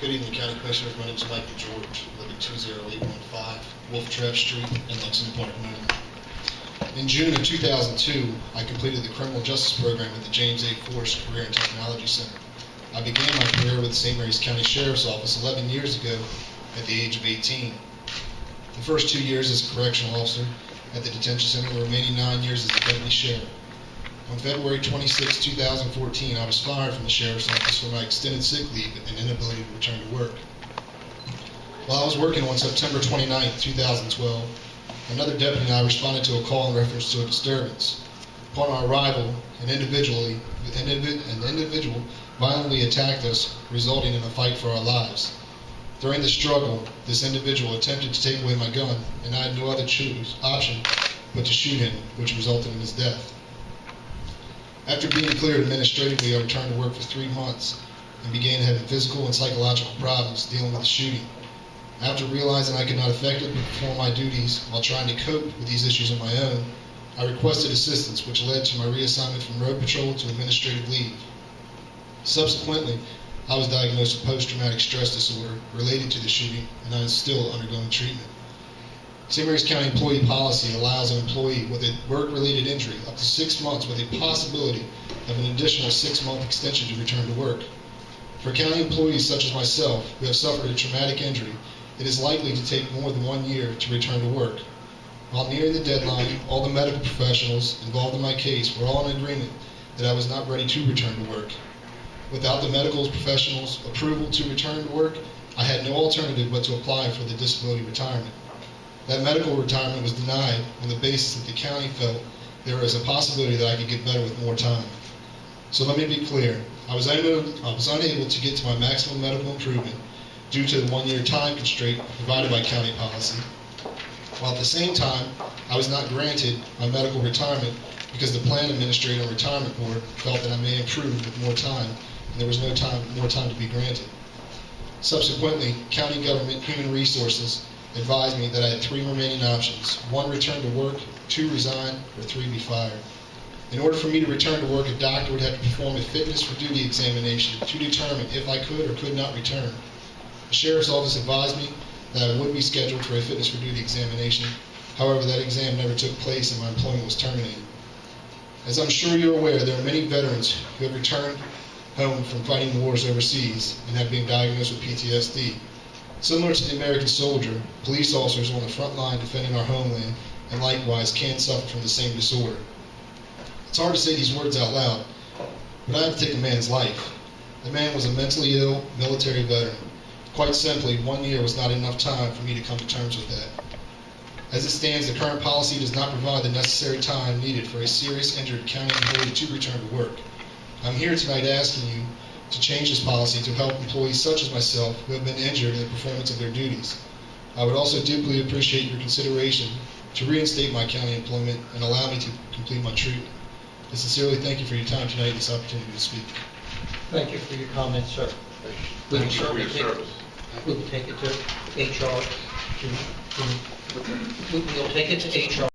Good evening, County Commissioners. My name is Michael George, living 20815 Wolf Trap Street in Lexington, Park. In June of 2002, I completed the Criminal Justice Program at the James A. Force Career and Technology Center. I began my career with the St. Mary's County Sheriff's Office 11 years ago at the age of 18. The first 2 years as a correctional officer at the detention center, and the remaining 9 years as the deputy sheriff. On February 26, 2014, I was fired from the Sheriff's Office for my extended sick leave and inability to return to work. While I was working on September 29, 2012, another deputy and I responded to a call in reference to a disturbance. Upon our arrival, an individual violently attacked us, resulting in a fight for our lives. During the struggle, this individual attempted to take away my gun, and I had no other option but to shoot him, which resulted in his death. After being cleared administratively, I returned to work for 3 months and began having physical and psychological problems dealing with the shooting. After realizing I could not effectively perform my duties while trying to cope with these issues on my own, I requested assistance, which led to my reassignment from road patrol to administrative leave. Subsequently, I was diagnosed with post-traumatic stress disorder related to the shooting, and I am still undergoing treatment. St. Mary's County employee policy allows an employee with a work-related injury up to 6 months with a possibility of an additional 6-month extension to return to work. For county employees such as myself who have suffered a traumatic injury, it is likely to take more than 1 year to return to work. While nearing the deadline, all the medical professionals involved in my case were all in agreement that I was not ready to return to work. Without the medical professionals' approval to return to work, I had no alternative but to apply for the disability retirement. That medical retirement was denied on the basis that the county felt there was a possibility that I could get better with more time. So let me be clear, I was unable to get to my maximum medical improvement due to the 1-year time constraint provided by county policy, while at the same time, I was not granted my medical retirement because the plan administrator and retirement board felt that I may improve with more time, and there was more time to be granted. Subsequently, county government human resources advised me that I had 3 remaining options: 1, return to work; 2, resign; or 3, be fired. In order for me to return to work, a doctor would have to perform a fitness for duty examination to determine if I could or could not return. The Sheriff's Office advised me that I would be scheduled for a fitness for duty examination. However, that exam never took place and my employment was terminated. As I'm sure you're aware, there are many veterans who have returned home from fighting wars overseas and have been diagnosed with PTSD. Similar to the American soldier, police officers are on the front line defending our homeland and likewise can suffer from the same disorder. It's hard to say these words out loud, but I have to take a man's life. The man was a mentally ill military veteran. Quite simply, 1 year was not enough time for me to come to terms with that. As it stands, the current policy does not provide the necessary time needed for a serious injured county employee to return to work. I'm here tonight asking you to change this policy to help employees such as myself who have been injured in the performance of their duties. I would also deeply appreciate your consideration to reinstate my county employment and allow me to complete my treatment. I sincerely thank you for your time tonight and this opportunity to speak. Thank you for your comments, sir. Thank you for your service. We will take it to HR. We'll take it to HR.